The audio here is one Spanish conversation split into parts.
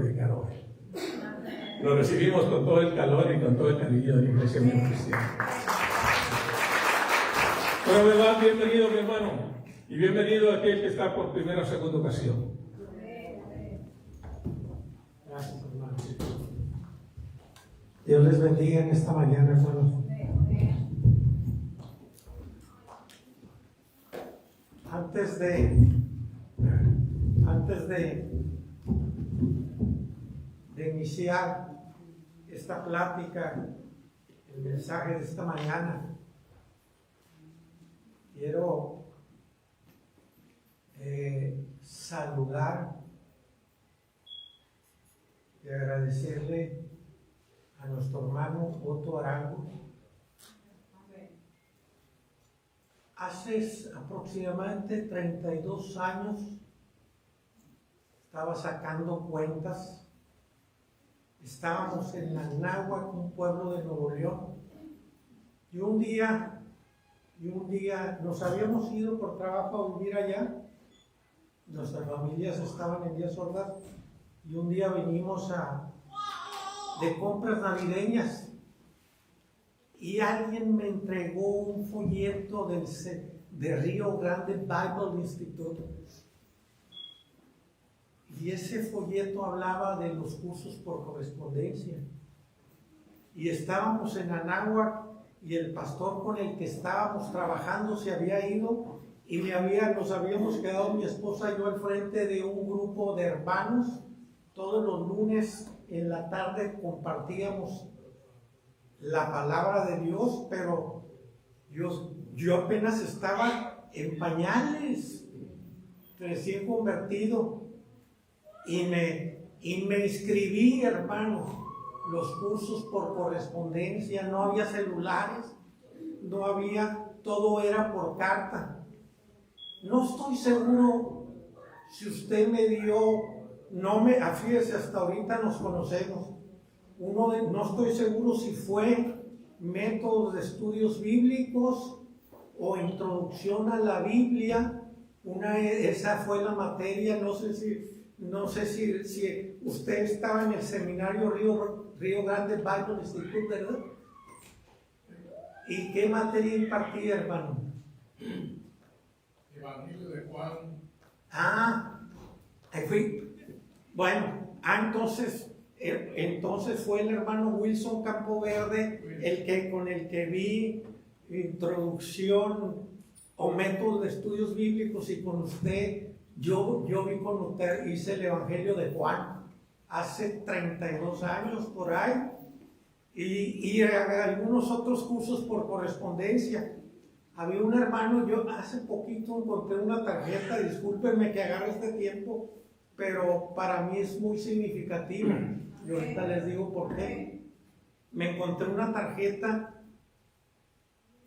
predicar hoy. Lo recibimos con todo el calor y con todo el cariño de la Iglesia Unión Cristiana. Bueno, ¿verdad? Bienvenido, mi hermano, y bienvenido a aquel que está por primera o segunda ocasión. Gracias, hermano. Dios les bendiga en esta mañana, hermanos. Antes de iniciar esta plática, el mensaje de esta mañana, quiero saludar y agradecerle a nuestro hermano Otto Arango. Hace aproximadamente 32 años estaba sacando cuentas. Estábamos en Anáhuac, un pueblo de Nuevo León, y un día nos habíamos ido por trabajo a vivir allá. Nuestras familias estaban en días sordas, y un día venimos de compras navideñas. Y alguien me entregó un folleto de Río Grande Bible Institute. Y ese folleto hablaba de los cursos por correspondencia. Y estábamos en Anáhuac y el pastor con el que estábamos trabajando se había ido y nos habíamos quedado mi esposa y yo al frente de un grupo de hermanos. Todos los lunes en la tarde compartíamos la palabra de Dios, pero yo apenas estaba en pañales, recién convertido, y me inscribí, hermano, los cursos por correspondencia. No había celulares, todo era por carta. No estoy seguro si usted me dio, fíjese, hasta ahorita nos conocemos. No estoy seguro si fue métodos de estudios bíblicos o introducción a la Biblia. Esa fue la materia. No sé si usted estaba en el seminario Río Grande Bible Institute, ¿verdad? ¿Y qué materia impartía, hermano? Evangelio de Juan. Ahí fui. Bueno, entonces fue el hermano Wilson Campoverde con el que vi introducción o métodos de estudios bíblicos, y con usted, yo vi con usted, hice el Evangelio de Juan hace 32 años por ahí, y algunos otros cursos por correspondencia. Había un hermano, yo hace poquito encontré una tarjeta, discúlpenme que agarre este tiempo, pero para mí es muy significativo. Y ahorita les digo por qué. Me encontré una tarjeta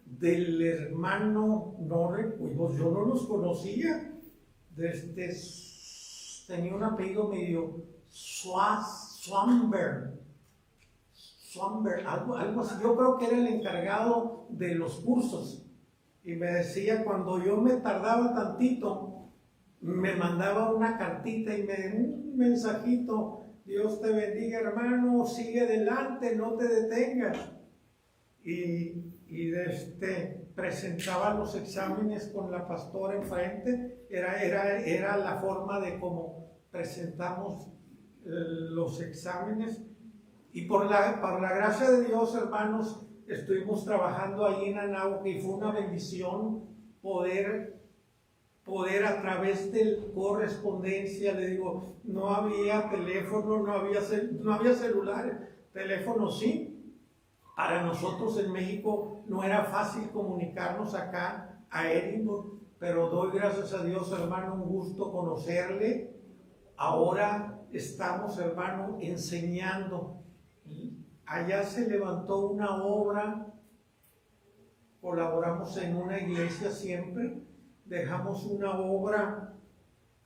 del hermano pues yo no los conocía. Tenía un apellido medio Swamberg, algo así. Yo creo que era el encargado de los cursos. Y me decía, cuando yo me tardaba tantito, me mandaba una cartita y un mensajito: Dios te bendiga, hermano, sigue adelante, no te detengas. Y presentaba los exámenes con la pastora enfrente. Era la forma de cómo presentamos los exámenes. Y por la gracia de Dios, hermanos, estuvimos trabajando ahí en Anáhuac, y fue una bendición poder a través de correspondencia. Le digo, no había teléfono, no había celulares, teléfono sí. Para nosotros en México no era fácil comunicarnos acá a Edinburgh, pero doy gracias a Dios, hermano, un gusto conocerle. Ahora estamos, hermano, enseñando. Allá se levantó una obra, colaboramos en una iglesia siempre, dejamos una obra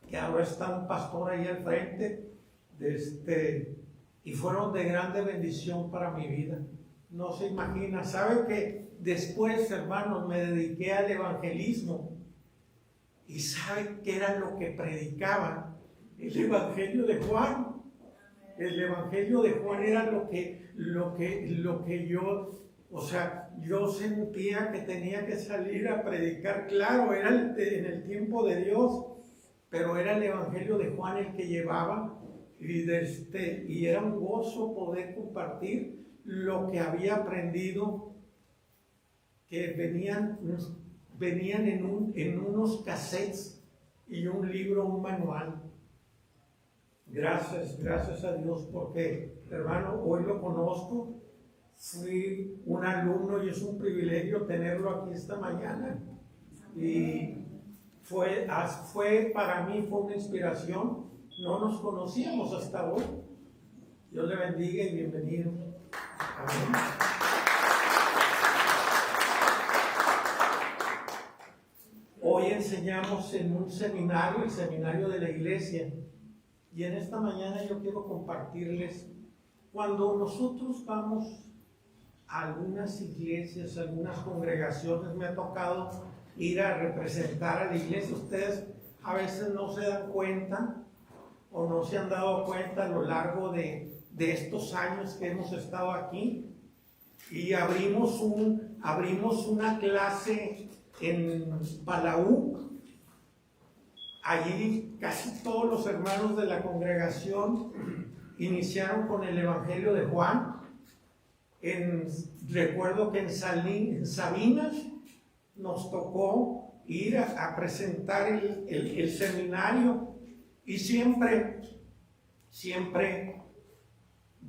que ahora está un pastor ahí al frente, y fueron de grande bendición para mi vida. No se imagina. ¿Sabe que después, hermanos, me dediqué al evangelismo? ¿Y sabe qué era lo que predicaba? El Evangelio de Juan. el Evangelio de Juan era lo que yo, o sea, yo sentía que tenía que salir a predicar. Claro, era en el tiempo de Dios, pero era el Evangelio de Juan el que llevaba, y era un gozo poder compartir lo que había aprendido, que venían en unos cassettes y un libro, un manual. Gracias a Dios, porque, hermano, hoy lo conozco, fui un alumno y es un privilegio tenerlo aquí esta mañana. Y fue para mí, fue una inspiración. No nos conocíamos hasta hoy. Dios le bendiga y bienvenido. Amén. Hoy enseñamos en un seminario, el seminario de la iglesia. Y en esta mañana yo quiero compartirles, cuando nosotros vamos a algunas iglesias, algunas congregaciones, me ha tocado ir a representar a la iglesia. Ustedes a veces no se dan cuenta o no se han dado cuenta a lo largo de estos años que hemos estado aquí, y abrimos una clase en Palau. Allí casi todos los hermanos de la congregación iniciaron con el Evangelio de Juan. Recuerdo que en Sabinas nos tocó ir a presentar el seminario, y siempre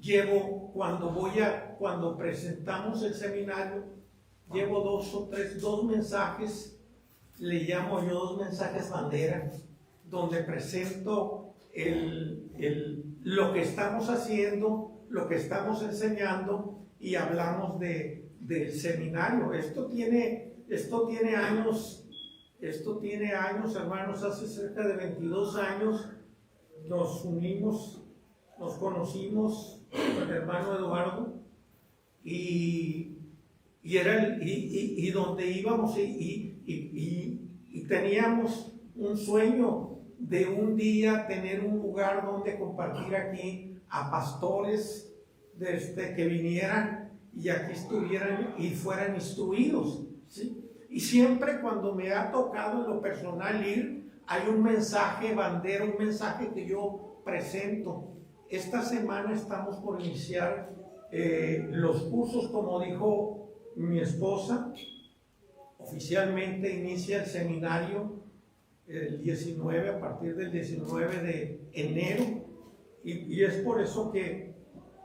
llevo, cuando presentamos el seminario, llevo dos mensajes, le llamo yo 2 mensajes bandera, donde presento lo que estamos haciendo, lo que estamos enseñando, y hablamos del seminario. Esto tiene años, hermanos. Hace cerca de 22 años nos unimos, nos conocimos con el hermano Eduardo, y donde íbamos, y teníamos un sueño de un día tener un lugar donde compartir aquí a pastores que vinieran y aquí estuvieran y fueran instruidos, ¿sí? Y siempre cuando me ha tocado en lo personal ir, hay un mensaje bandera, un mensaje que yo presento. Esta semana estamos por iniciar los cursos, como dijo mi esposa. Oficialmente inicia el seminario el 19, a partir del 19 de enero, y es por eso que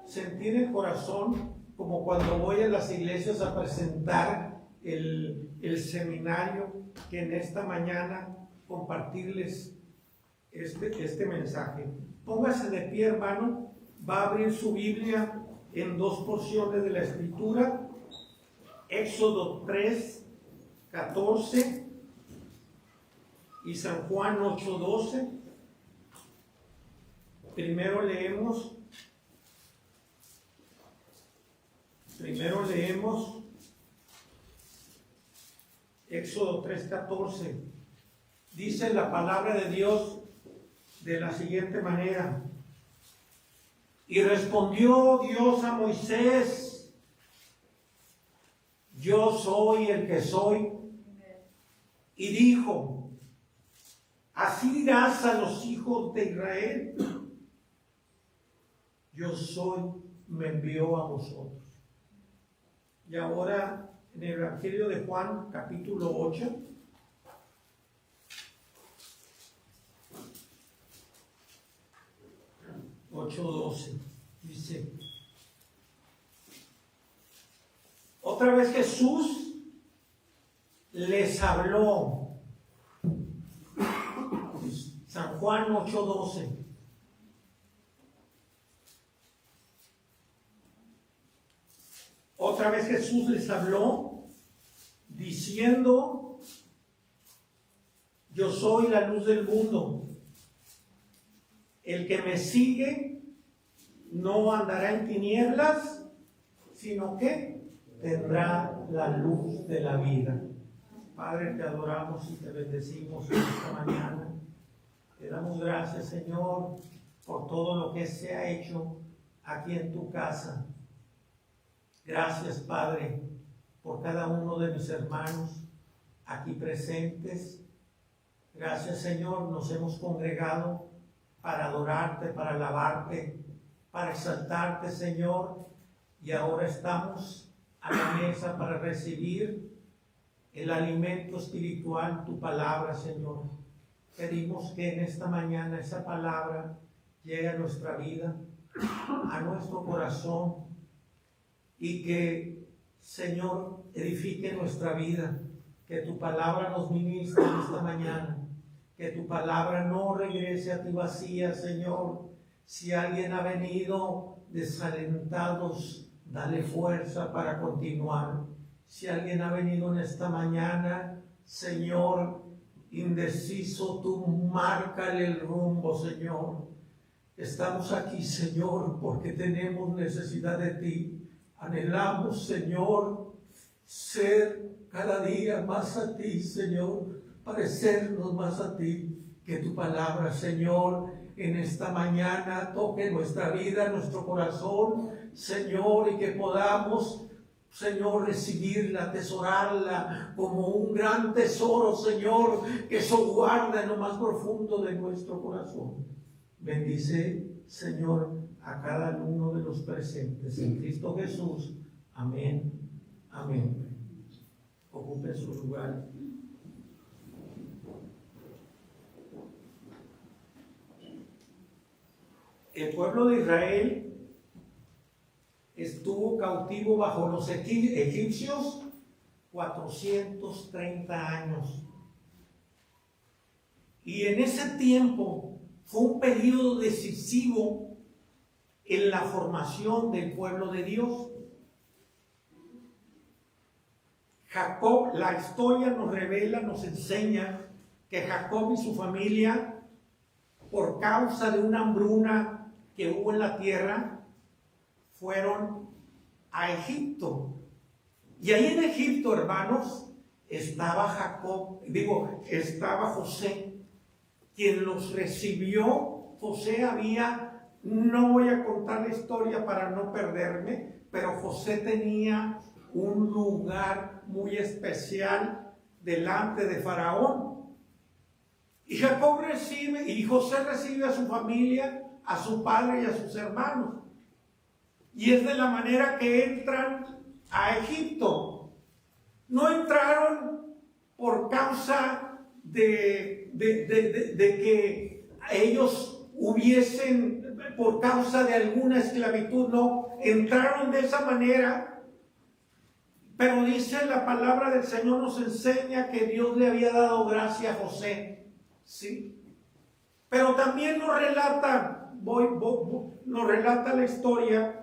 sentí en el corazón, como cuando voy a las iglesias a presentar el seminario, que en esta mañana compartirles este mensaje. Póngase de pie, hermano. Va a abrir su Biblia en 2 porciones de la Escritura: Éxodo 3:14 y San Juan 8:12. Primero leemos Éxodo 3:14. Dice la palabra de Dios de la siguiente manera: y respondió Dios a Moisés: yo soy el que soy. Y dijo: así dirás a los hijos de Israel: yo soy, me envió a vosotros. Y ahora en el Evangelio de Juan, capítulo 8, dice: otra vez Jesús les habló. San Juan 8:12. Otra vez Jesús les habló diciendo: yo soy la luz del mundo. El que me sigue no andará en tinieblas, sino que tendrá la luz de la vida. Padre, te adoramos y te bendecimos esta mañana. Te damos gracias, Señor, por todo lo que se ha hecho aquí en tu casa. Gracias, Padre, por cada uno de mis hermanos aquí presentes. Gracias, Señor, nos hemos congregado para adorarte, para alabarte, para exaltarte, Señor, y ahora estamos a la mesa para recibir el alimento espiritual, tu palabra, Señor. Pedimos que en esta mañana esa palabra llegue a nuestra vida, a nuestro corazón, y que, Señor, edifique nuestra vida, que tu palabra nos ministre en esta mañana, que tu palabra no regrese a ti vacía, Señor. Si alguien ha venido desalentado, dale fuerza para continuar. Si alguien ha venido en esta mañana, Señor, indeciso, tú márcale el rumbo, Señor. Estamos aquí, Señor, porque tenemos necesidad de ti. Anhelamos, Señor, ser cada día más a ti, Señor, parecernos más a ti. Que tu palabra, Señor, en esta mañana toque nuestra vida, nuestro corazón, Señor, y que podamos, Señor, recibirla, atesorarla como un gran tesoro, Señor, que eso guarda en lo más profundo de nuestro corazón. Bendice, Señor, a cada uno de los presentes. En Cristo Jesús. Amén. Amén. Ocupe su lugar. El pueblo de Israel estuvo cautivo bajo los egipcios 430 años. Y en ese tiempo fue un periodo decisivo en la formación del pueblo de Dios. Jacob, la historia nos revela, nos enseña que Jacob y su familia, por causa de una hambruna que hubo en la tierra, fueron a Egipto. Y ahí en Egipto, hermanos, estaba estaba José, quien los recibió. José no voy a contar la historia para no perderme, pero José tenía un lugar muy especial delante de Faraón. Y José recibe a su familia, a su padre y a sus hermanos. Y es de la manera que entran a Egipto. No entraron por causa de que ellos por causa de alguna esclavitud, no. Entraron de esa manera, pero dice la palabra del Señor, nos enseña que Dios le había dado gracia a José, ¿sí? Pero también nos relata la historia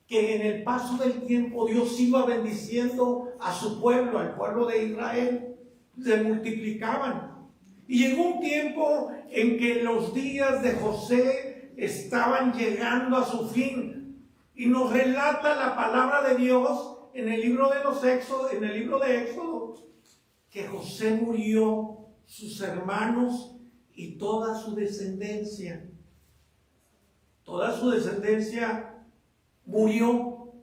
que en el paso del tiempo Dios iba bendiciendo a su pueblo, al pueblo de Israel, se multiplicaban. Y llegó un tiempo en que los días de José estaban llegando a su fin. Y nos relata la palabra de Dios en el libro de Éxodo, que José murió, sus hermanos y toda su descendencia. Toda su descendencia murió.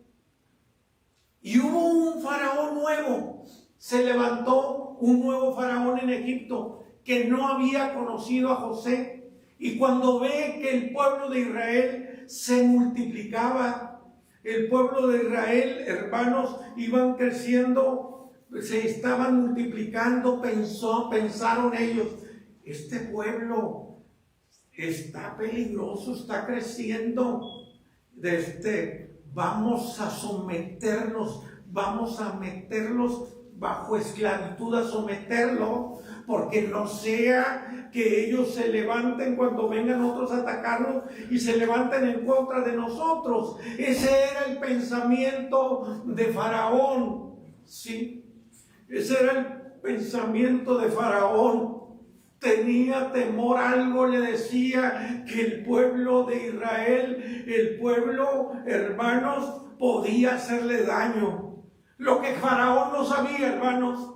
Y hubo un faraón nuevo. Se levantó un nuevo faraón en Egipto que no había conocido a José. Y cuando ve que el pueblo de Israel se multiplicaba, el pueblo de Israel, hermanos, iban creciendo, se estaban multiplicando, pensaron ellos, este pueblo está peligroso, está creciendo, vamos a someternos, vamos a meterlos bajo esclavitud, a someterlo, porque no sea que ellos se levanten cuando vengan otros a atacarnos y se levanten en contra de nosotros. Ese era el pensamiento de Faraón, ¿sí? Ese era el pensamiento de Faraón. Tenía temor, algo le decía que el pueblo de Israel, el pueblo, hermanos, podía hacerle daño. Lo que Faraón no sabía, hermanos,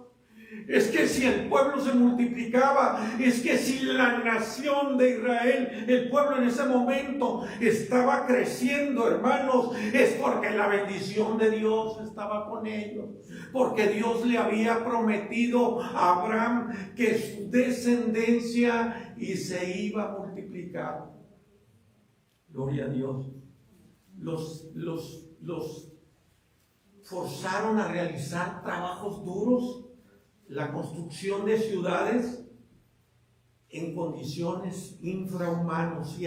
es que si el pueblo se multiplicaba, es que si la nación de Israel, el pueblo en ese momento estaba creciendo, hermanos, es porque la bendición de Dios estaba con ellos, porque Dios le había prometido a Abraham que su descendencia y se iba a multiplicar. Gloria a Dios. Los forzaron a realizar trabajos duros, la construcción de ciudades en condiciones infrahumanas, y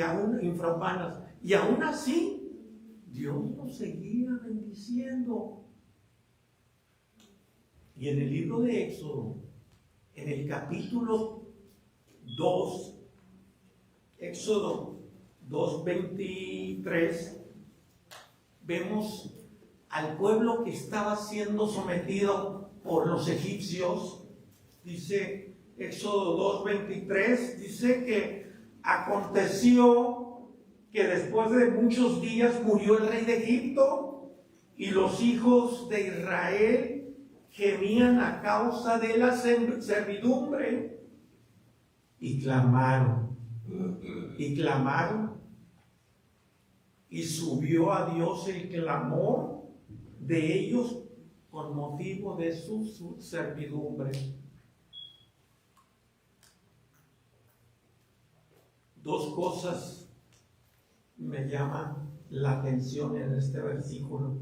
aún así Dios los seguía bendiciendo. Y en el libro de Éxodo, en el capítulo 2, Éxodo 2:23, vemos al pueblo que estaba siendo sometido por los egipcios. Dice Éxodo 2:23, dice que aconteció que después de muchos días murió el rey de Egipto, y los hijos de Israel gemían a causa de la servidumbre, y clamaron, y subió a Dios el clamor de ellos con motivo de su servidumbre. Dos cosas me llaman la atención en este versículo: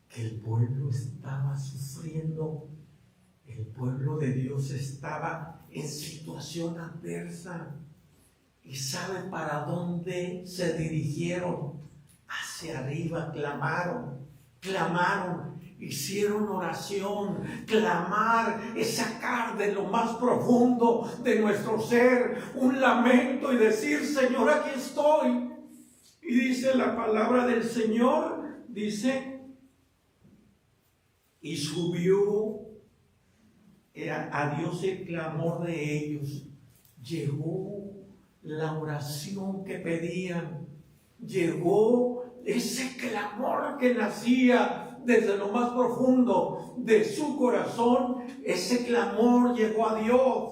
que el pueblo estaba sufriendo, el pueblo de Dios estaba en situación adversa. ¿Y sabe para dónde se dirigieron? Hacia arriba. Clamaron, hicieron oración. Clamar es sacar de lo más profundo de nuestro ser un lamento y decir: Señor, aquí estoy. Y dice la palabra del Señor, dice: y subió a Dios el clamor de ellos. Llegó la oración que pedían, llegó ese clamor que nacía desde lo más profundo de su corazón. Ese clamor llegó a Dios.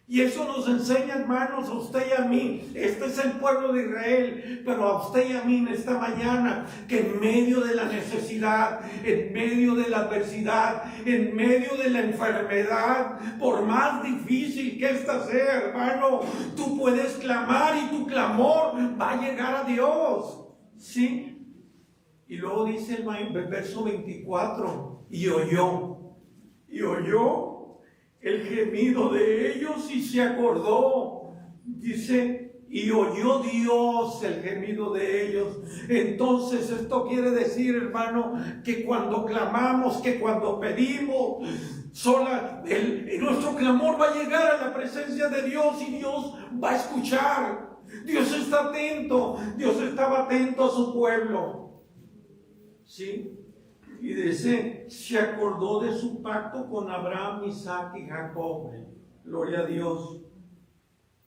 Y eso nos enseña, hermanos, a usted y a mí. Este es el pueblo de Israel, pero a usted y a mí en esta mañana, que en medio de la necesidad, en medio de la adversidad, en medio de la enfermedad, por más difícil que esta sea, hermano, tú puedes clamar y tu clamor va a llegar a Dios. ¿Sí? Y luego dice el verso 24, y oyó el gemido de ellos y se acordó. Dice: y oyó Dios el gemido de ellos. Entonces esto quiere decir, hermano, que cuando clamamos, que cuando pedimos, nuestro clamor va a llegar a la presencia de Dios, y Dios va a escuchar. Dios está atento. Dios estaba atento a su pueblo. ¿Sí? Y dice: se acordó de su pacto con Abraham, Isaac y Jacob. Gloria a Dios.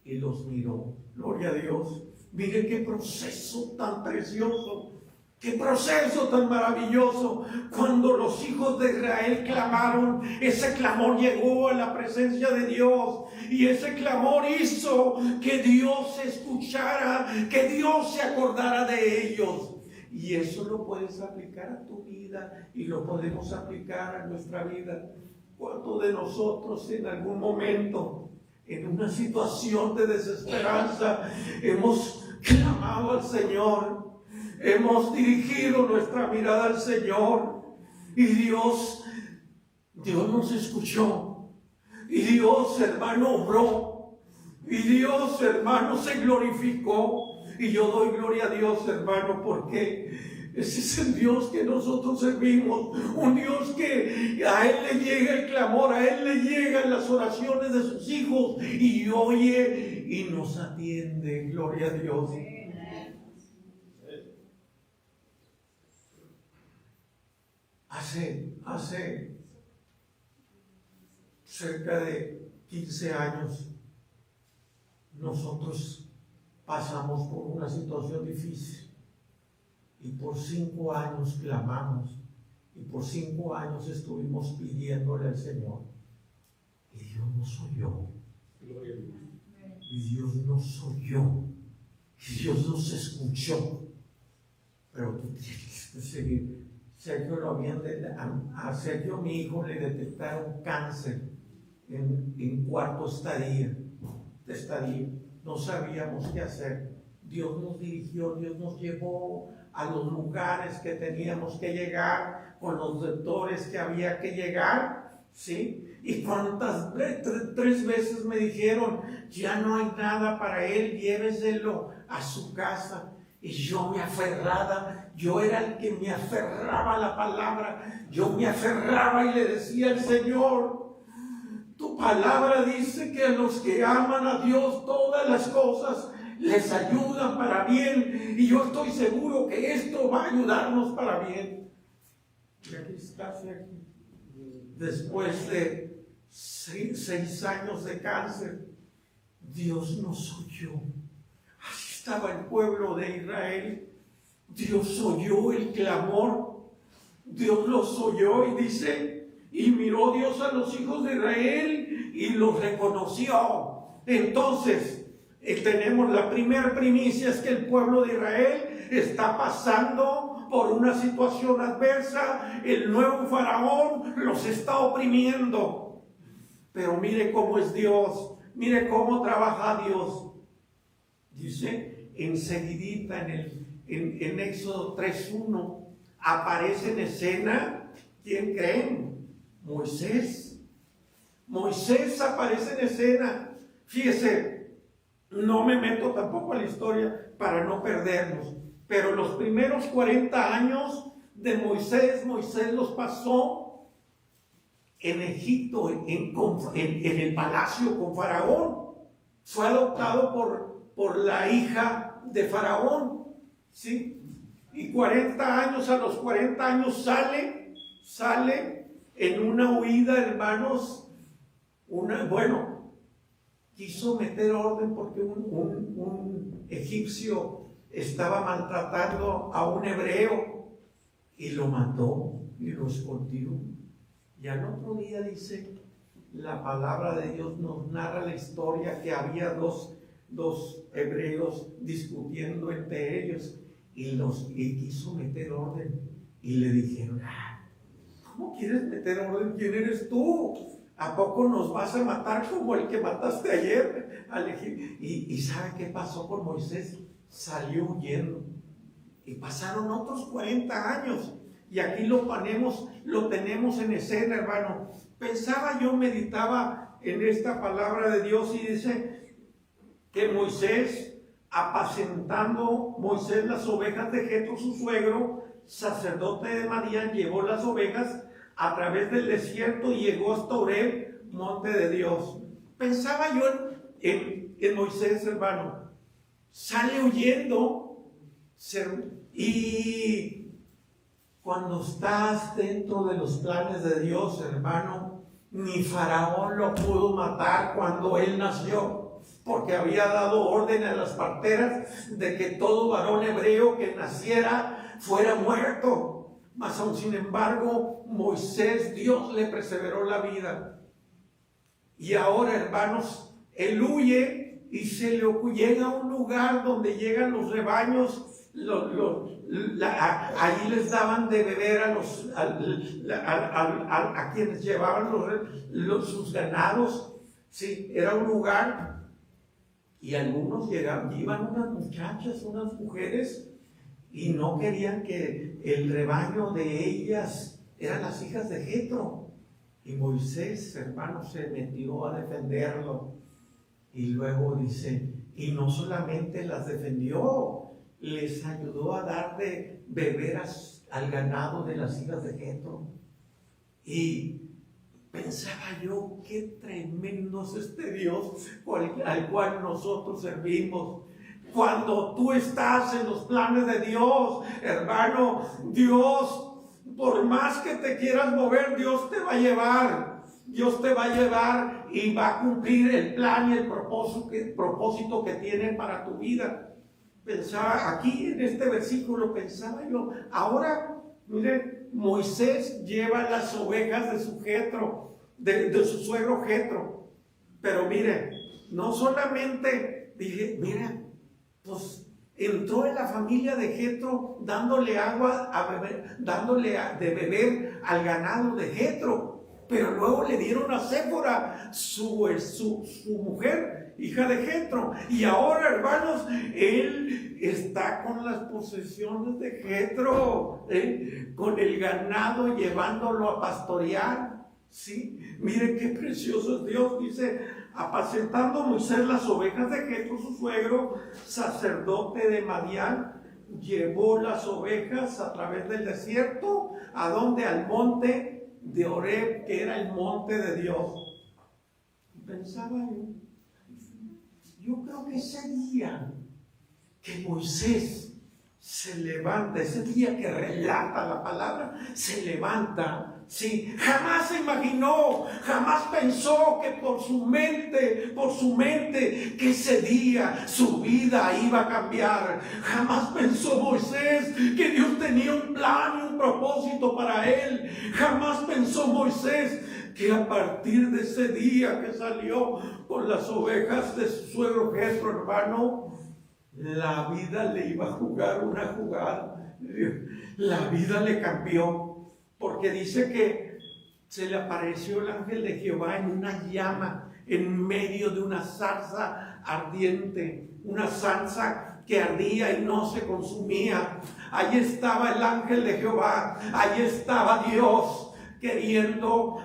Y los miró. Gloria a Dios. Mire qué proceso tan precioso, qué proceso tan maravilloso. Cuando los hijos de Israel clamaron, ese clamor llegó a la presencia de Dios, y ese clamor hizo que Dios escuchara, que Dios se acordara de ellos. Y eso lo puedes aplicar a tu vida, y lo podemos aplicar a nuestra vida. ¿Cuántos de nosotros en algún momento, en una situación de desesperanza, hemos clamado al Señor, hemos dirigido nuestra mirada al Señor, y Dios nos escuchó, y Dios, hermano, obró, y Dios, hermano, se glorificó? Y yo doy gloria a Dios, hermano, porque ese es el Dios que nosotros servimos. Un Dios que a Él le llega el clamor, a Él le llegan las oraciones de sus hijos, y oye y nos atiende. Gloria a Dios. Hace cerca de 15 años nosotros pasamos por una situación difícil, y por 5 años clamamos, y por 5 años estuvimos pidiéndole al Señor. Y Dios no soy yo. Gloria a Dios. Y Dios no soy yo. Y Dios nos escuchó. Pero tú tienes que seguir. Sergio, a Sergio, mi hijo, le detectaron cáncer en cuarto estadio. No sabíamos qué hacer. Dios nos dirigió, Dios nos llevó a los lugares que teníamos que llegar, con los doctores que había que llegar, ¿sí? Y cuántas, tres veces me dijeron, ya no hay nada para él, lléveselo a su casa. Y yo me aferraba, yo era el que me aferraba a la palabra, yo me aferraba y le decía al Señor, tu palabra dice que a los que aman a Dios todas las cosas les ayudan para bien, y yo estoy seguro que esto va a ayudarnos para bien. Y aquí está Sergio, después de 6 años de cáncer. Dios nos oyó. Así estaba el pueblo de Israel. Dios oyó el clamor, Dios los oyó, y dice, y miró Dios a los hijos de Israel y los reconoció. Entonces tenemos la primera primicia, es que el pueblo de Israel está pasando por una situación adversa. El nuevo faraón los está oprimiendo. Pero mire cómo es Dios, mire cómo trabaja Dios. Dice enseguidita en Éxodo 3:1 aparece en escena, ¿quién creen? Moisés. Moisés aparece en escena. Fíjese, no me meto tampoco a la historia para no perdernos, pero los primeros 40 años de Moisés los pasó en Egipto, en el palacio con Faraón. Fue adoptado por la hija de Faraón, ¿sí? Y a los 40 años sale en una huida, hermanos, quiso meter orden porque un egipcio estaba maltratando a un hebreo y lo mató y lo escondió. Y al otro día dice, la palabra de Dios nos narra la historia que había dos hebreos discutiendo entre ellos y quiso meter orden y le dijeron, ¿cómo quieres meter orden? ¿Quién eres tú? ¿A poco nos vas a matar como el que mataste ayer al egipcio? ¿Y sabe qué pasó con Moisés? Salió huyendo. Y pasaron otros 40 años. Y aquí lo tenemos en escena, hermano. Meditaba en esta palabra de Dios, y dice que Moisés, apacentando las ovejas de Jetro, su suegro, sacerdote de Madián, llevó las ovejas a través del desierto y llegó hasta Oreb, monte de Dios. Pensaba yo en Moisés, hermano. Sale huyendo, y cuando estás dentro de los planes de Dios, hermano, ni Faraón lo pudo matar cuando él nació, porque había dado orden a las parteras de que todo varón hebreo que naciera fuera muerto. Mas aún sin embargo, Moisés, Dios le perseveró la vida. Y ahora, hermanos, él huye y llega a un lugar donde llegan los rebaños. Ahí les daban de beber a quienes llevaban sus ganados. Sí, era un lugar. Y algunos iban unas muchachas, unas mujeres, y no querían que el rebaño de ellas eran las hijas de Jetro. Y Moisés, hermano, se metió a defenderlo. Y luego dice, y no solamente las defendió, les ayudó a dar de beber al ganado de las hijas de Jetro. Y pensaba yo, qué tremendo es este Dios al cual nosotros servimos. Cuando tú estás en los planes de Dios, hermano, Dios, por más que te quieras mover, Dios te va a llevar. Dios te va a llevar y va a cumplir el plan y el propósito que tiene para tu vida. Pensaba aquí en este versículo, pensaba yo, ahora, miren, Moisés lleva las ovejas de su Jetro. de su suegro Jetro. Pero mire, no solamente dije, mira, pues entró en la familia de Jetro dándole agua a beber, de beber al ganado de Jetro, pero luego le dieron a Séfora, su mujer, hija de Jetro, y ahora, hermanos, él está con las posesiones de Jetro, con el ganado, llevándolo a pastorear. Sí, mire qué precioso es Dios. Dice, apacentando Moisés las ovejas de Jetro, su suegro, sacerdote de Madián, llevó las ovejas a través del desierto, ¿a dónde? Al monte de Horeb, que era el monte de Dios. Pensaba yo creo que ese día que Moisés se levanta, ese día que relata la palabra, se levanta. Sí, jamás se imaginó, jamás pensó que por su mente, que ese día su vida iba a cambiar. Jamás pensó Moisés que Dios tenía un plan y un propósito para él. Jamás pensó Moisés que a partir de ese día que salió con las ovejas de su suegro Jetro, hermano, la vida le iba a jugar una jugada. La vida le cambió. Porque dice que se le apareció el ángel de Jehová en una llama, en medio de una zarza ardiente, una zarza que ardía y no se consumía. Allí estaba el ángel de Jehová, allí estaba Dios teniendo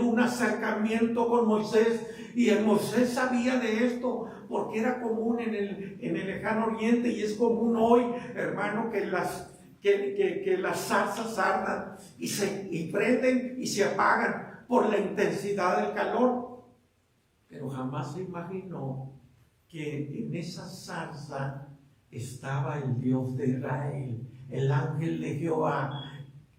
un acercamiento con Moisés. Y el Moisés sabía de esto, porque era común en el lejano oriente, y es común hoy, hermano, que las zarzas ardan y prenden y se apagan por la intensidad del calor. Pero jamás se imaginó que en esa zarza estaba el Dios de Israel, el ángel de Jehová.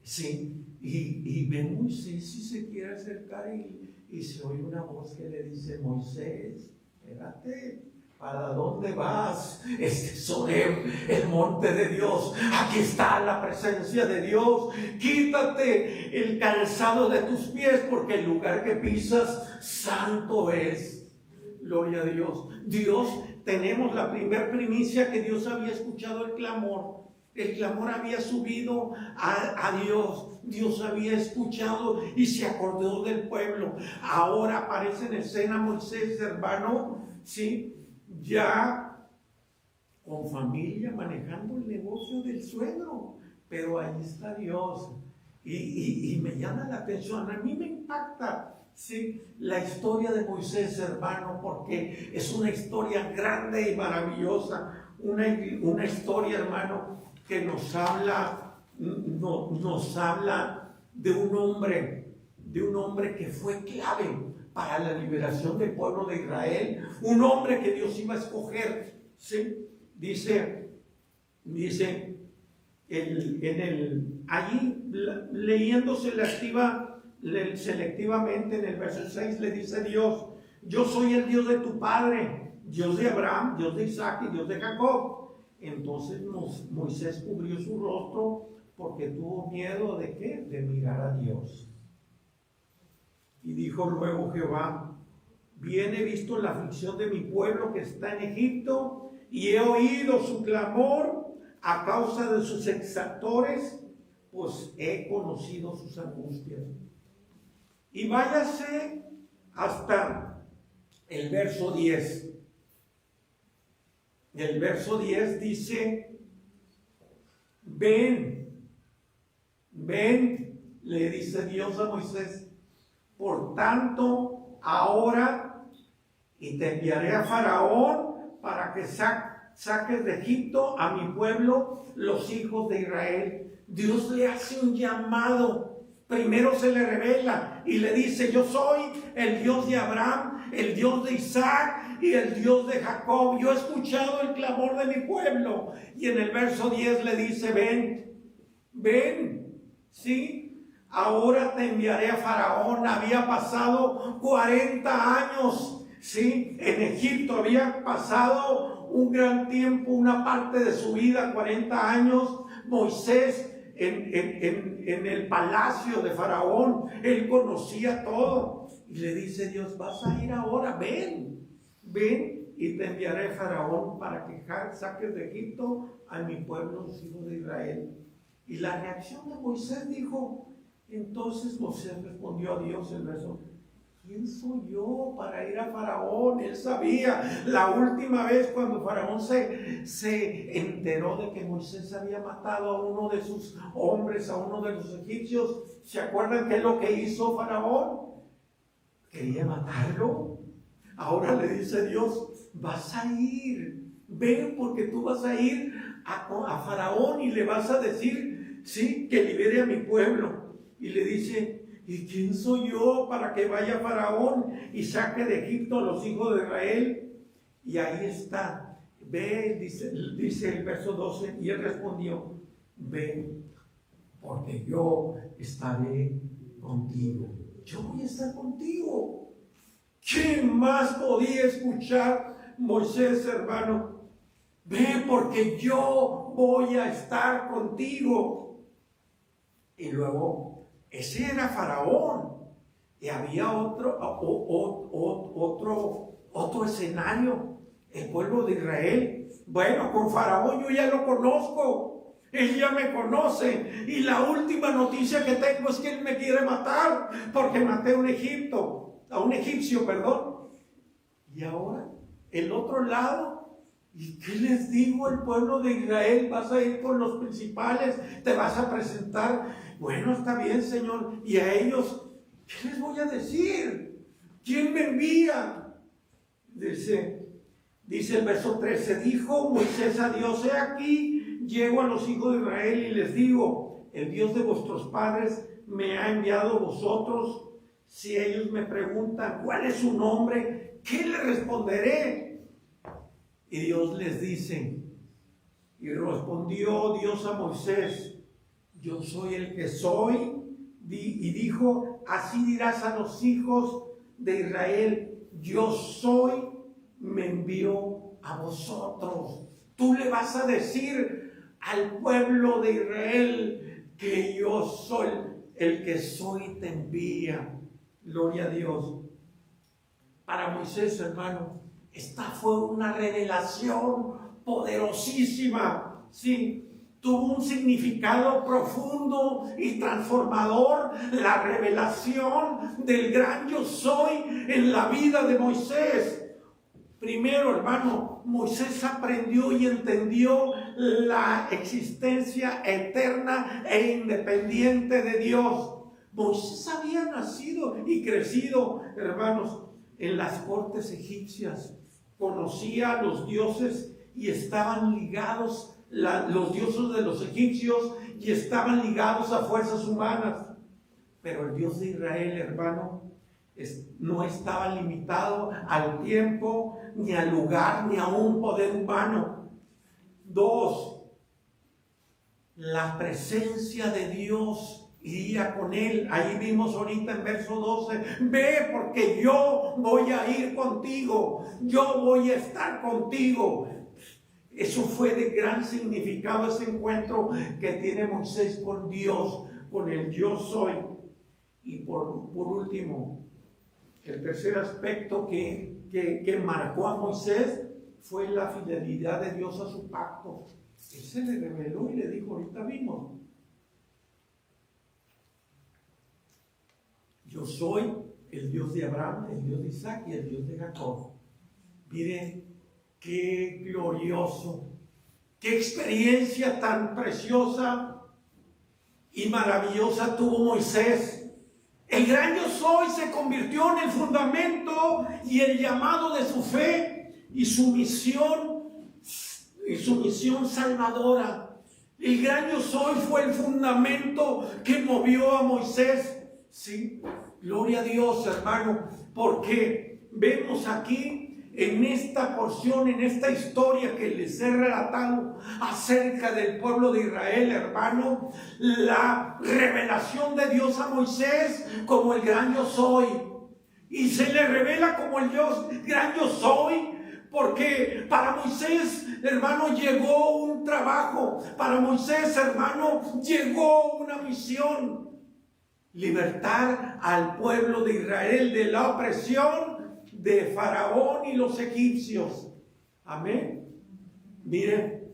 Sí, y ve Moisés y se quiere acercar y se oye una voz que le dice: Moisés, espérate, ¿para dónde vas? Este es Horeb, el monte de Dios. Aquí está la presencia de Dios. Quítate el calzado de tus pies, porque el lugar que pisas santo es. Gloria a Dios. Tenemos la primer primicia, que Dios había escuchado el clamor. El clamor había subido a Dios. Dios había escuchado y se acordó del pueblo. Ahora aparece en escena Moisés, hermano, ¿sí? Ya con familia, manejando el negocio del suegro, pero ahí está Dios. Y me llama la atención, a mí me impacta, ¿sí?, la historia de Moisés, hermano, porque es una historia grande y maravillosa, una historia, hermano, que nos habla de un hombre que fue clave para la liberación del pueblo de Israel, un hombre que Dios iba a escoger. ¿Sí? Dice allí, leyendo selectivamente en el verso 6, le dice Dios: yo soy el Dios de tu padre, Dios de Abraham, Dios de Isaac y Dios de Jacob. Entonces Moisés cubrió su rostro, porque tuvo miedo ¿de qué? De mirar a Dios. Y dijo luego Jehová: bien he visto la aflicción de mi pueblo que está en Egipto, y he oído su clamor a causa de sus exactores, pues he conocido sus angustias. Y váyase hasta el verso 10. El verso 10 dice: ven, le dice Dios a Moisés, por tanto, ahora, y te enviaré a Faraón para que saques de Egipto a mi pueblo, los hijos de Israel. Dios le hace un llamado. Primero se le revela y le dice: yo soy el Dios de Abraham, el Dios de Isaac y el Dios de Jacob. Yo he escuchado el clamor de mi pueblo. Y en el verso 10 le dice: ven, ¿sí? Ahora te enviaré a Faraón. Había pasado 40 años, ¿sí? En Egipto había pasado un gran tiempo, una parte de su vida, 40 años. Moisés en el palacio de Faraón. Él conocía todo. Y le dice Dios, vas a ir ahora, ven y te enviaré a Faraón para que saques de Egipto a mi pueblo, los hijos de Israel. Y la reacción de Moisés dijo, entonces Moisés respondió a Dios el verso, ¿quién soy yo para ir a Faraón? Él sabía la última vez cuando Faraón se enteró de que Moisés había matado a uno de sus hombres, a uno de los egipcios. ¿Se acuerdan qué es lo que hizo Faraón? Quería matarlo. Ahora le dice Dios, vas a ir, ven porque tú vas a ir a Faraón y le vas a decir, sí, que libere a mi pueblo. Y le dice, ¿y quién soy yo para que vaya Faraón y saque de Egipto a los hijos de Israel? Y ahí está, ve, dice el verso 12, y él respondió, ven, porque yo estaré contigo. Yo voy a estar contigo. ¿Qué más podía escuchar Moisés, hermano? Ve, porque yo voy a estar contigo. Y luego, ese era Faraón. Y había otro escenario, el pueblo de Israel. Bueno, con Faraón yo ya lo conozco. Él ya me conoce. Y la última noticia que tengo es que él me quiere matar porque maté a un egipcio, perdón. Y ahora, el otro lado, ¿y qué les digo al pueblo de Israel? ¿Vas a ir con los principales? ¿Te vas a presentar? Bueno, está bien, Señor. Y a ellos, ¿qué les voy a decir? ¿Quién me envía? Dice el verso 13, dijo Moisés a Dios, he aquí, llego a los hijos de Israel y les digo, el Dios de vuestros padres me ha enviado a vosotros. Si ellos me preguntan, ¿cuál es su nombre? ¿Qué les responderé? Y Dios les dice, y respondió Dios a Moisés, yo soy el que soy. Y dijo, así dirás a los hijos de Israel, yo soy, me envió a vosotros. Tú le vas a decir al pueblo de Israel que yo soy el que soy, te envía. Gloria a Dios. Para Moisés, hermano, esta fue una revelación poderosísima. Sí, tuvo un significado profundo y transformador la revelación del gran yo soy en la vida de Moisés. Primero, hermano, Moisés aprendió y entendió la existencia eterna e independiente de Dios. Moisés había nacido y crecido, hermanos, en las cortes egipcias. Conocía a los dioses y estaban ligados, los dioses de los egipcios, y estaban ligados a fuerzas humanas. Pero el Dios de Israel, hermano, no estaba limitado al tiempo, ni al lugar, ni a un poder humano. 2, la presencia de Dios iría con él. Ahí vimos ahorita en verso 12, ve porque yo voy a ir contigo, yo voy a estar contigo. Eso fue de gran significado, ese encuentro que tiene Moisés con Dios, con el yo soy. Y por último, el tercer aspecto que marcó a Moisés fue la fidelidad de Dios a su pacto. Él se le reveló y le dijo, ahorita vimos, yo soy el Dios de Abraham, el Dios de Isaac y el Dios de Jacob. Miren, qué glorioso, qué experiencia tan preciosa y maravillosa tuvo Moisés. El gran yo soy se convirtió en el fundamento y el llamado de su fe y su misión salvadora. El gran yo soy fue el fundamento que movió a Moisés. Sí, gloria a Dios, hermano, porque vemos aquí en esta porción, en esta historia que les he relatado acerca del pueblo de Israel, hermano, la revelación de Dios a Moisés como el gran yo soy. Y se le revela como el Dios, gran yo soy, Porque para Moisés, hermano, llegó un trabajo. Para Moisés, hermano, llegó una misión. Libertar al pueblo de Israel de la opresión de Faraón y los egipcios. Amén. Miren,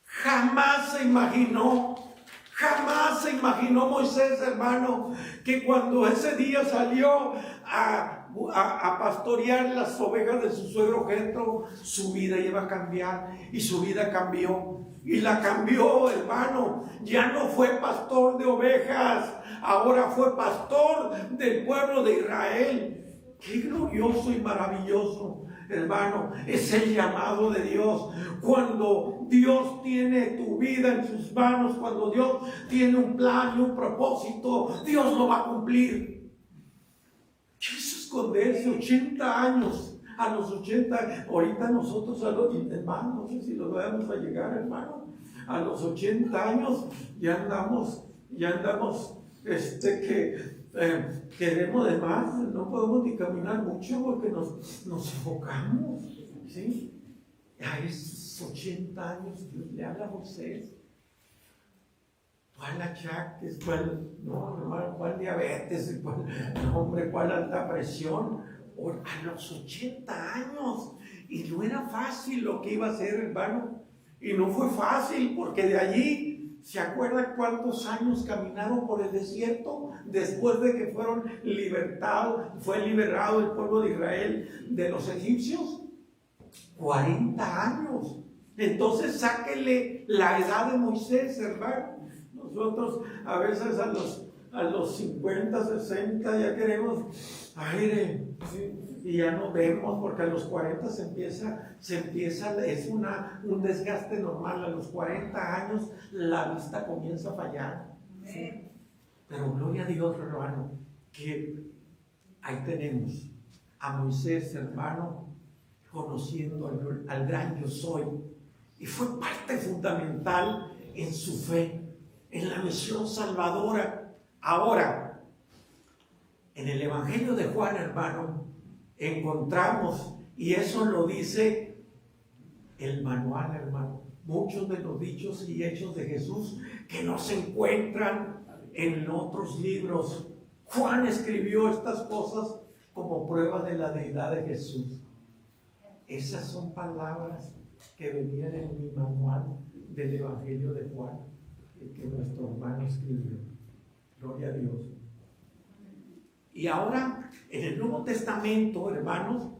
jamás se imaginó Moisés, hermano, que cuando ese día salió a pastorear las ovejas de su suegro Jetro, su vida iba a cambiar, y su vida cambió. Y la cambió, hermano. Ya no fue pastor de ovejas, ahora fue pastor del pueblo de Israel. Qué glorioso y maravilloso, hermano, es el llamado de Dios. Cuando Dios tiene tu vida en sus manos, cuando Dios tiene un plan y un propósito, Dios lo va a cumplir. Quiso esconderse 80 años. A los 80, ahorita nosotros a los hermanos, no sé si los vamos a llegar, hermano, a los 80 años ya andamos queremos de más, no podemos ni caminar mucho porque nos enfocamos, ¿sí? A esos 80 años Dios le habla a Moisés. ¿Cuál achaques? ¿Cuál diabetes? ¿Cuál alta presión? A los 80 años. Y no era fácil lo que iba a hacer, hermano. Y no fue fácil, porque de allí, ¿se acuerdan cuántos años caminaron por el desierto? Después de que fue liberado el pueblo de Israel de los egipcios. 40 años. Entonces sáquele la edad de Moisés, hermano. Nosotros a veces a los 50, 60 ya queremos aire, ¿sí? Y ya no vemos, porque a los 40 se empieza, es un desgaste normal. A los 40 años la vista comienza a fallar, ¿sí? Pero gloria a Dios, hermano, que ahí tenemos a Moisés, hermano, conociendo al gran yo soy, y fue parte fundamental en su fe, en la misión salvadora. Ahora, en el Evangelio de Juan, hermano, encontramos, y eso lo dice el manual, hermano, muchos de los dichos y hechos de Jesús que no se encuentran en otros libros. Juan escribió estas cosas como prueba de la deidad de Jesús. Esas son palabras que venían en mi manual del Evangelio de Juan, que nuestro hermano escribió. Gloria a Dios. Y ahora, en el Nuevo Testamento, hermanos,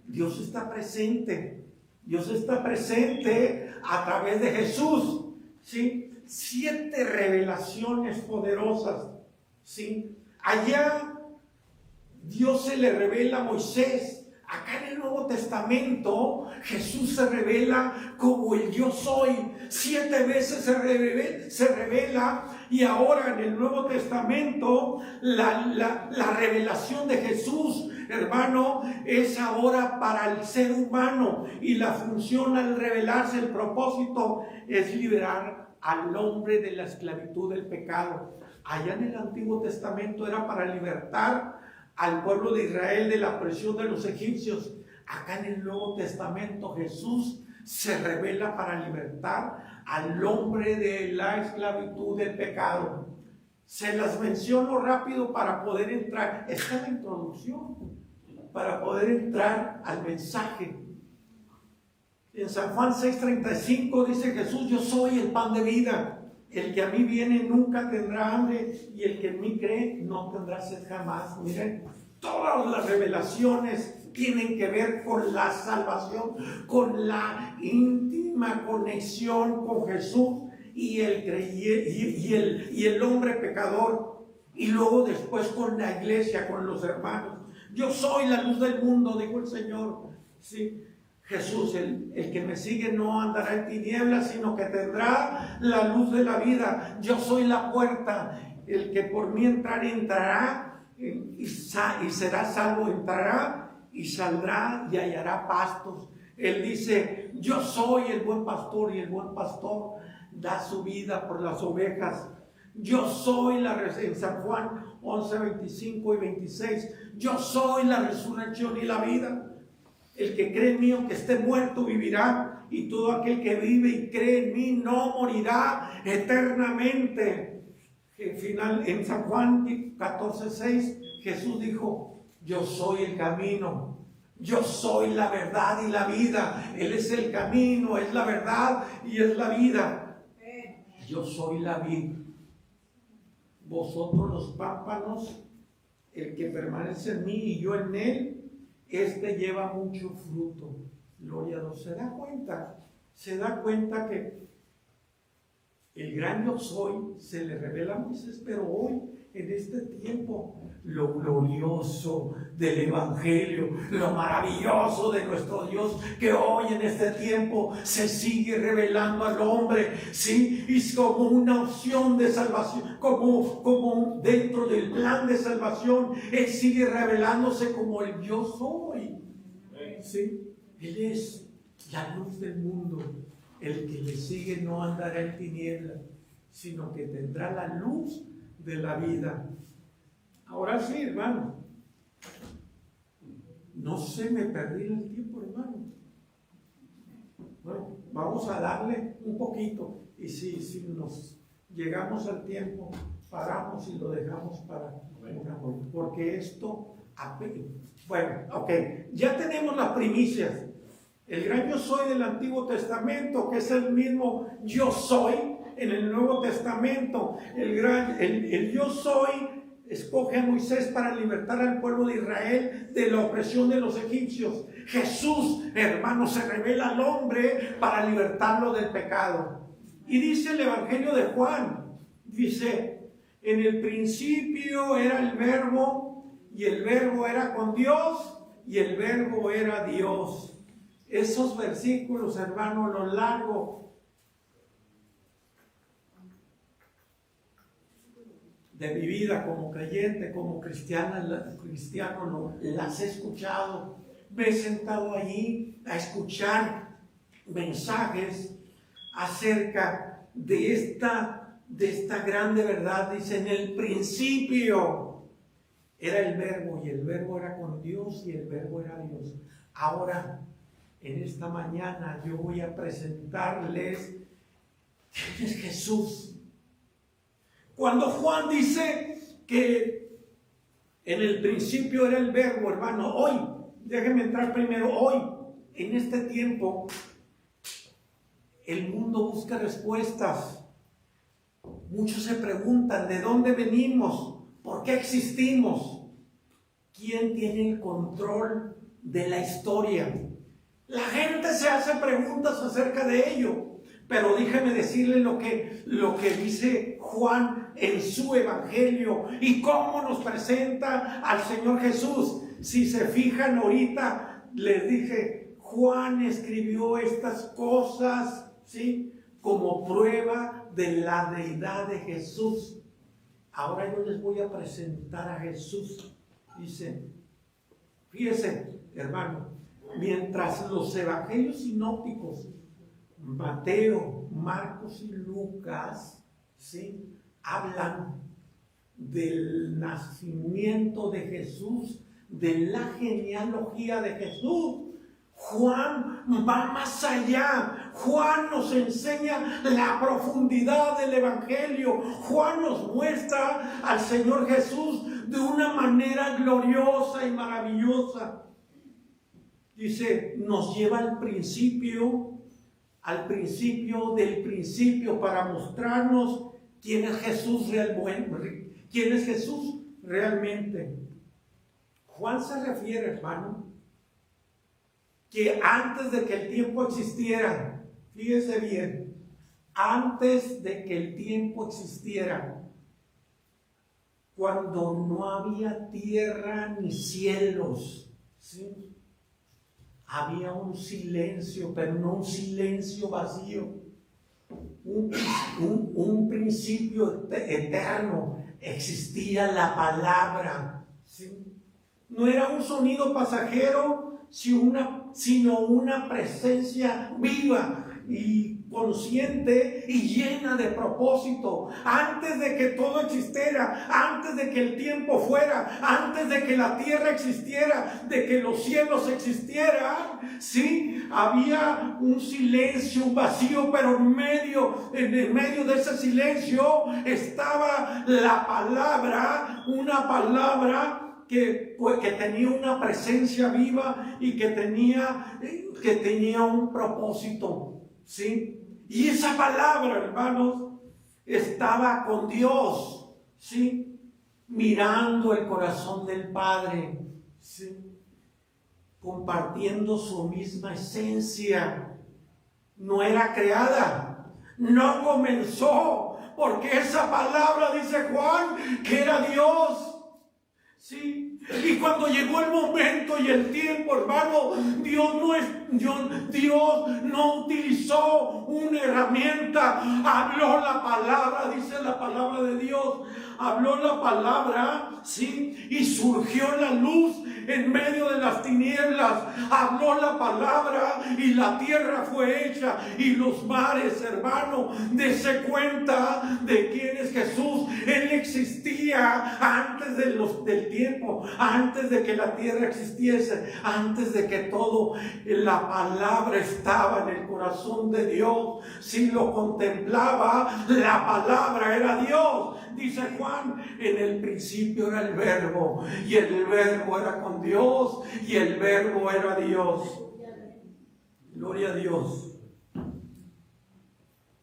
Dios está presente. Dios está presente a través de Jesús, ¿sí? 7 revelaciones poderosas, ¿sí? Allá Dios se le revela a Moisés. Acá en el Nuevo Testamento Jesús se revela como el yo soy. 7 veces se revela. Y ahora en el Nuevo Testamento la revelación de Jesús, hermano, es ahora para el ser humano. Y la función al revelarse, el propósito, es liberar al hombre de la esclavitud del pecado. Allá en el Antiguo Testamento era para libertar al pueblo de Israel de la opresión de los egipcios. Acá en el Nuevo Testamento Jesús se revela para libertar al hombre de la esclavitud del pecado. Se las menciono rápido para poder entrar. Esta es la introducción, para poder entrar al mensaje. En San Juan 6:35 dice Jesús: yo soy el pan de vida. El que a mí viene nunca tendrá hambre, y el que en mí cree no tendrá sed jamás. Miren, todas las revelaciones tienen que ver con la salvación, con la íntima conexión con Jesús y el hombre pecador. Y luego después con la iglesia, con los hermanos. Yo soy la luz del mundo, dijo el Señor. Sí. Jesús, el que me sigue no andará en tinieblas, sino que tendrá la luz de la vida. Yo soy la puerta. El que por mí entrará y será salvo, entrará y saldrá y hallará pastos. Él dice: yo soy el buen pastor, y el buen pastor da su vida por las ovejas. Yo soy en San Juan 11:25 y 26, yo soy la resurrección y la vida. el que cree en mí, aunque esté muerto, vivirá. Y todo aquel que vive y cree en mí no morirá eternamente. En San Juan 14:6, Jesús dijo: yo soy el camino, yo soy la verdad y la vida. Él es el camino, es la verdad y es la vida. Yo soy la vid. Vosotros los pámpanos, el que permanece en mí y yo en él, este lleva mucho fruto. Gloria a Dios. Se da cuenta que el gran yo soy se le revela a Moisés, pero hoy, en este tiempo, lo glorioso del Evangelio, lo maravilloso de nuestro Dios, que hoy en este tiempo se sigue revelando al hombre, ¿sí? Y como una opción de salvación, como dentro del plan de salvación, Él sigue revelándose como el yo soy, ¿sí? Él es la luz del mundo. El que le sigue no andará en tinieblas, sino que tendrá la luz de la vida. Ahora sí, hermano. No se me perdí el tiempo, hermano. Bueno, vamos a darle un poquito. Y si nos llegamos al tiempo, paramos y lo dejamos para una vuelta. Porque esto... Bueno, ok. Ya tenemos las primicias. El gran yo soy del Antiguo Testamento, que es el mismo yo soy en el Nuevo Testamento. El yo soy escoge a Moisés para libertar al pueblo de Israel de la opresión de los egipcios. Jesús, hermano, se revela al hombre para libertarlo del pecado. Y dice el Evangelio de Juan, dice: en el principio era el Verbo, y el Verbo era con Dios, y el Verbo era Dios. Esos versículos, hermano, a lo largo de mi vida como creyente, como cristiano, las he escuchado. Me he sentado allí a escuchar mensajes acerca de esta grande verdad. Dice: en el principio era el Verbo, y el Verbo era con Dios, y el Verbo era Dios. Ahora, en esta mañana yo voy a presentarles quién es Jesús. Cuando Juan dice que en el principio era el Verbo, hermano, hoy, déjenme entrar primero, hoy, en este tiempo, el mundo busca respuestas. Muchos se preguntan: ¿de dónde venimos? ¿Por qué existimos? ¿Quién tiene el control de la historia? La gente se hace preguntas acerca de ello, pero déjeme decirle lo que dice Juan en su Evangelio y cómo nos presenta al Señor Jesús. Si se fijan, ahorita les dije, Juan escribió estas cosas, ¿sí?, como prueba de la deidad de Jesús. Ahora yo les voy a presentar a Jesús. Dice, fíjense, hermano, mientras los evangelios sinópticos, Mateo, Marcos y Lucas, ¿sí?, hablan del nacimiento de Jesús, de la genealogía de Jesús, Juan va más allá. Juan nos enseña la profundidad del Evangelio. Juan nos muestra al Señor Jesús de una manera gloriosa y maravillosa. Dice, nos lleva al principio del principio, para mostrarnos quién es Jesús realmente. Juan se refiere, hermano, que antes de que el tiempo existiera, fíjese bien, antes de que el tiempo existiera, cuando no había tierra ni cielos, ¿sí?, había un silencio, pero no un silencio vacío, un principio eterno. Existía la palabra, ¿sí? No era un sonido pasajero, sino una presencia viva. Y consciente y llena de propósito. Antes de que todo existiera, antes de que el tiempo fuera, antes de que la tierra existiera, de que los cielos existieran, sí, había un silencio, un vacío, pero en medio de ese silencio estaba la palabra, una palabra que tenía una presencia viva y que tenía un propósito, ¿sí? Y esa palabra, hermanos, estaba con Dios, ¿sí? Mirando el corazón del Padre, ¿sí? Compartiendo su misma esencia. No era creada, no comenzó, porque esa palabra, dice Juan, que era Dios. Sí, y cuando llegó el momento y el tiempo, hermano, Dios no utilizó una herramienta, habló la palabra, dice la palabra de Dios, habló la palabra, sí, y surgió la luz en medio de las tinieblas, habló la palabra y la tierra fue hecha y los mares, hermano, dese cuenta de quién es Jesús. Él existía antes del tiempo, antes de que la tierra existiese, antes de que todo, la palabra estaba en el corazón de Dios. Si lo contemplaba, la palabra era Dios. Dice Juan, en el principio era el verbo, y el verbo era con Dios, y el verbo era Dios. Gloria a Dios.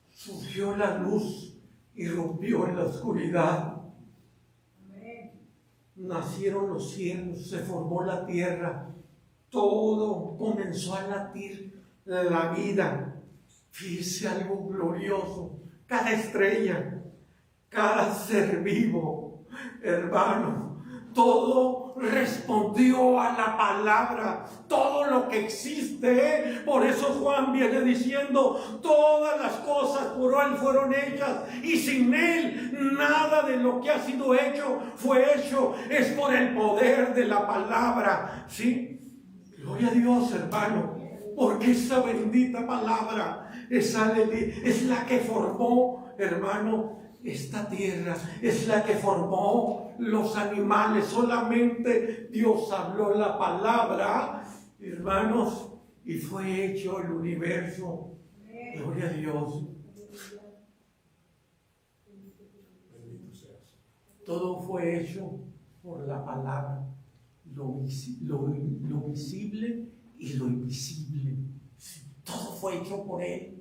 Surgió la luz, irrumpió en la oscuridad. Nacieron los cielos, se formó la tierra, todo comenzó a latir la vida. Fíjese algo glorioso, cada estrella, cada ser vivo, hermano, todo respondió a la palabra, todo lo que existe. Por eso Juan viene diciendo, todas las cosas por él fueron hechas, y sin él nada de lo que ha sido hecho fue hecho. Es por el poder de la palabra, ¿sí? Gloria a Dios, hermano, porque esa bendita palabra es la que formó, hermano, esta tierra, es la que formó los animales. Solamente Dios habló la palabra, hermanos, y fue hecho el universo. Gloria a Dios. Todo fue hecho por la palabra, lo visible y lo invisible. Todo fue hecho por Él.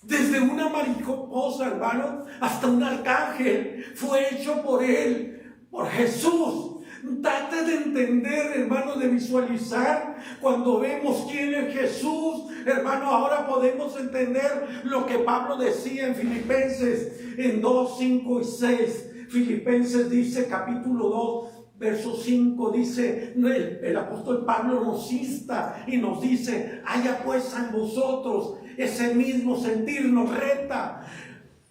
Desde una mariposa, hermano, hasta un arcángel fue hecho por Él, por Jesús. Trate de entender, hermano, de visualizar. Cuando vemos quién es Jesús, hermano, ahora podemos entender lo que Pablo decía en Filipenses, en 2, 5 y 6. Filipenses dice, capítulo 2, verso 5, dice, el apóstol Pablo nos insta y nos dice, haya pues en vosotros ese mismo sentir, nos reta.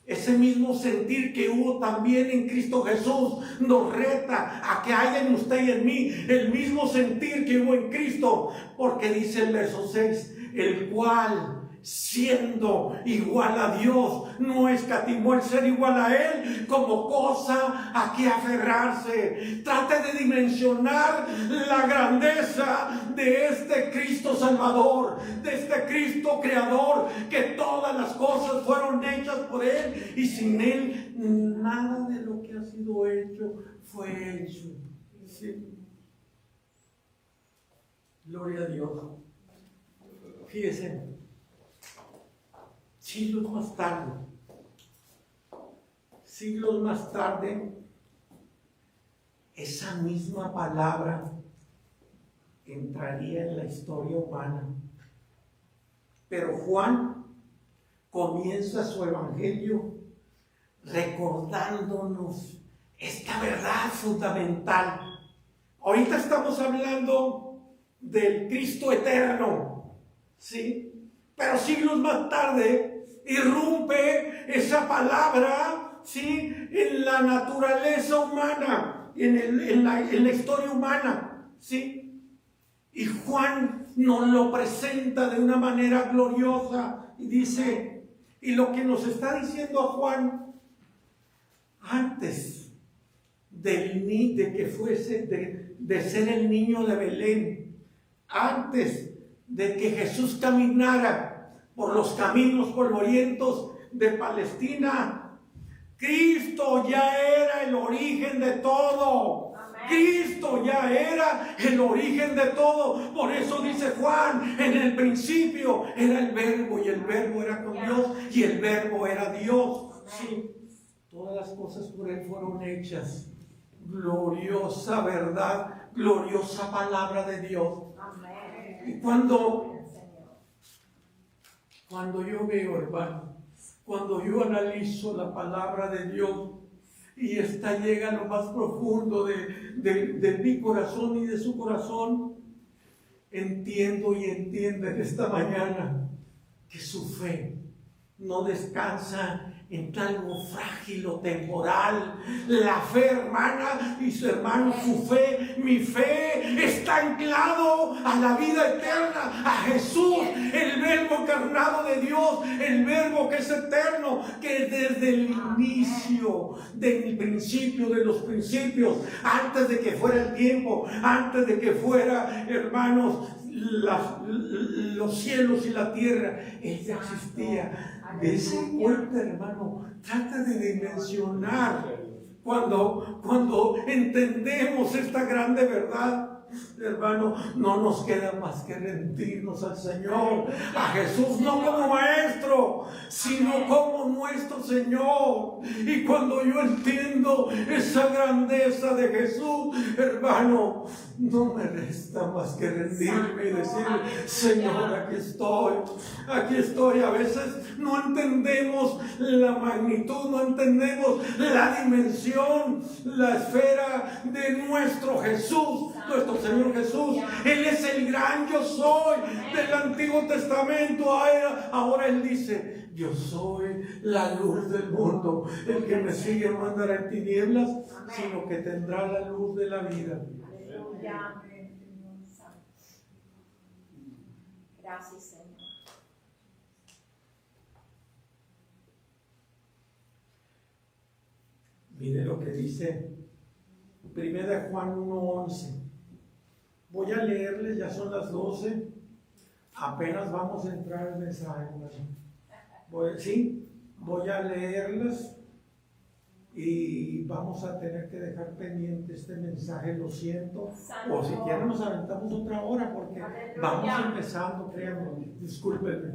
Ese mismo sentir que hubo también en Cristo Jesús nos reta a que haya en usted y en mí el mismo sentir que hubo en Cristo, porque dice el verso 6, el cual, siendo igual a Dios, no escatimó el ser igual a Él como cosa a que aferrarse. Trate de dimensionar la grandeza de este Cristo Salvador, de este Cristo Creador, que todas las cosas fueron hechas por Él, y sin Él nada de lo que ha sido hecho fue hecho. ¿Sí? Gloria a Dios. Fíjense, siglos más tarde, esa misma palabra entraría en la historia humana. Pero Juan comienza su evangelio recordándonos esta verdad fundamental. Ahorita estamos hablando del Cristo eterno, ¿sí? Pero siglos más tarde irrumpe esa palabra, ¿sí?, en la naturaleza humana, en la historia humana, ¿sí? Y Juan nos lo presenta de una manera gloriosa y dice, Y lo que nos está diciendo a Juan, antes de que fuese, de ser el niño de Belén, antes de que Jesús caminara por los caminos polvorientos de Palestina, Cristo ya era el origen de todo. Cristo ya era el origen de todo. Por eso dice Juan, en el principio era el Verbo, y el Verbo era con Dios, y el Verbo era Dios. Sí, todas las cosas por Él fueron hechas. Gloriosa verdad, gloriosa palabra de Dios. Y cuando yo veo, hermano, cuando yo analizo la palabra de Dios, y esta llega a lo más profundo de mi corazón y de su corazón, entiendo y entienden esta mañana que su fe no descansa en algo frágil o temporal. La fe, hermana y su hermano, su fe, mi fe, está anclado a la vida eterna, a Jesús, el Verbo encarnado de Dios, el Verbo que es eterno, que desde el inicio, del principio de los principios, antes de que fuera el tiempo, antes de que fuera, hermanos, los cielos y la tierra, Él ya existía. Dese cuenta, hermano, trata de dimensionar cuando entendemos esta grande verdad. Hermano, no nos queda más que rendirnos al Señor, a Jesús, no como maestro, sino como nuestro Señor. Y cuando yo entiendo esa grandeza de Jesús, hermano, no me resta más que rendirme y decir: Señor, aquí estoy, aquí estoy. A veces no entendemos la magnitud, no entendemos la dimensión, la esfera de nuestro Jesús, nuestro Señor Jesús. Él es el gran yo soy del Antiguo Testamento. Ahora Él dice: yo soy la luz del mundo. El que me sigue no andará en tinieblas, sino que tendrá la luz de la vida. Gracias, Señor. Mire lo que dice 1 Juan 1:11. Voy a leerles, ya son las 12. Apenas vamos a entrar en mensaje. Voy a leerlas y vamos a tener que dejar pendiente este mensaje, lo siento. O si quieren nos aventamos otra hora porque vamos empezando, créanme. Discúlpenme.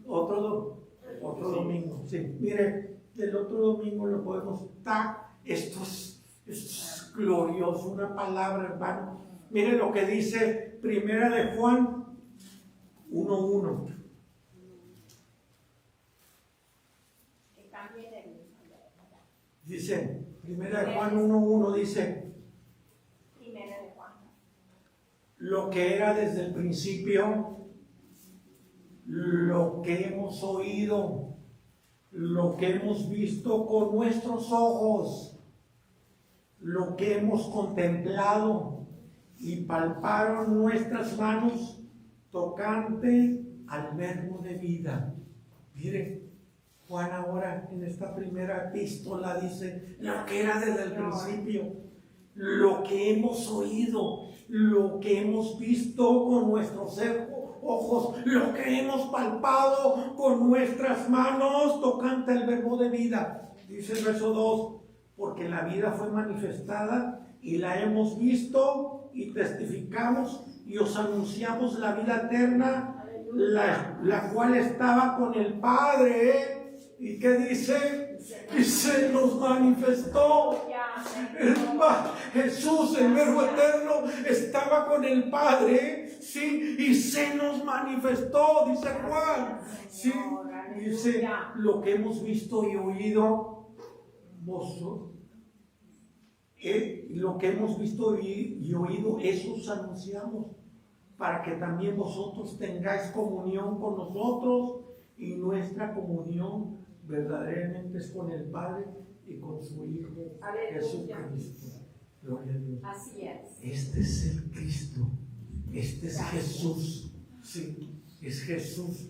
Otro domingo. Sí, mire, el otro domingo lo podemos dar. Esto es glorioso, una palabra, hermano. Mire lo que dice 1 Juan 1:1. Dice, 1 Juan 1:1 dice: lo que era desde el principio, lo que hemos oído, lo que hemos visto con nuestros ojos, lo que hemos contemplado y palparon nuestras manos tocante al Verbo de vida. Mire, Juan ahora en esta primera epístola dice lo que era desde el principio, lo que hemos oído, lo que hemos visto con nuestros ojos, lo que hemos palpado con nuestras manos tocante al Verbo de vida. Dice el verso 2: porque la vida fue manifestada y la hemos visto y testificamos y os anunciamos la vida eterna, la cual estaba con el Padre. ¿Y qué dice? Y se nos manifestó. Jesús, el Verbo eterno, estaba con el Padre, ¿sí? Y se nos manifestó, dice Juan, ¿sí? Dice, lo que hemos visto y oído, vosotros, lo que hemos visto y oído, eso os anunciamos, para que también vosotros tengáis comunión con nosotros, y nuestra comunión verdaderamente es con el Padre y con su Hijo Jesucristo. Gloria a Dios. Así es. Este es el Cristo, este es Jesús, sí, es Jesús.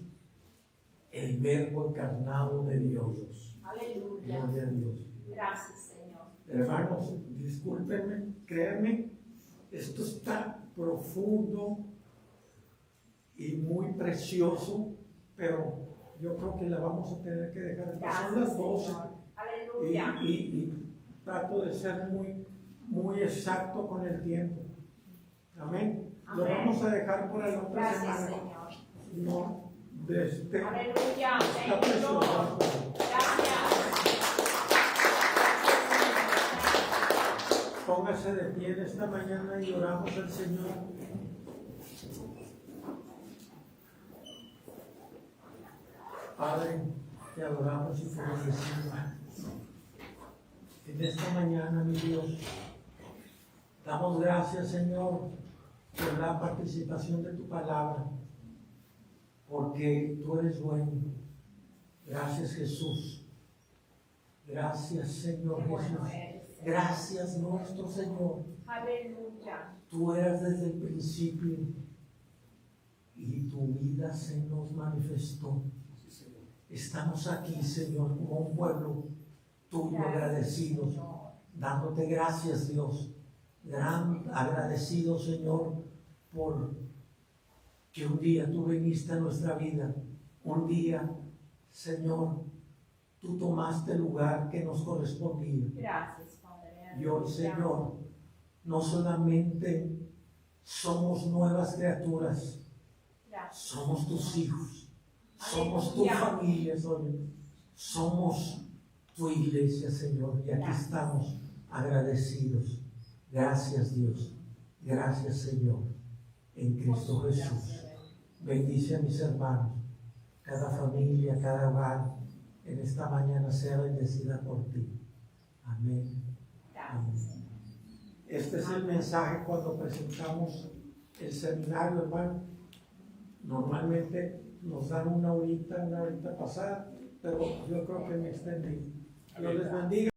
el verbo encarnado de Dios. Aleluya. Gloria a Dios. Gracias, Señor. Hermanos, discúlpenme, créanme, esto está profundo y muy precioso, pero yo creo que la vamos a tener que dejar. Son Gracias, las 12 Señor. Aleluya. y trato de ser muy exacto con el tiempo. Amén. Lo Amén. vamos a dejar por la otra Gracias, semana. Señor. No, de este. Aleluya. Está Thank you, precioso. Lord. Gracias. Póngase de pie en esta mañana y oramos al Señor. Padre, te adoramos y te bendecimos. En esta mañana, mi Dios, damos gracias, Señor, por la participación de tu palabra, porque tú eres bueno. Gracias, Jesús. Gracias, Señor Qué bueno Jesús. eres, Señor. Gracias, nuestro Señor. Aleluya. Tú eras desde el principio y tu vida se nos manifestó. Estamos aquí, Señor, como un pueblo tuyo agradecidos, Señor. dándote gracias, Dios. Gran agradecido, Señor, por que un día tú viniste a nuestra vida. Un día, Señor, tú tomaste el lugar que nos correspondía. Gracias, Padre. Y hoy, Aleluya. Señor, no solamente somos nuevas criaturas, Gracias. somos tus hijos, somos tu Aleluya. familia, Señor. Somos tu iglesia, Señor, y aquí Gracias. estamos agradecidos. Gracias, Dios. Gracias, Señor, en Cristo Jesús. Bendice a mis hermanos, cada familia, cada hogar, en esta mañana sea bendecida por ti. Amén. Gracias. Este es el mensaje cuando presentamos el seminario, hermano. Normalmente nos dan una horita pasada, pero yo creo que me extendí. Dios les bendiga.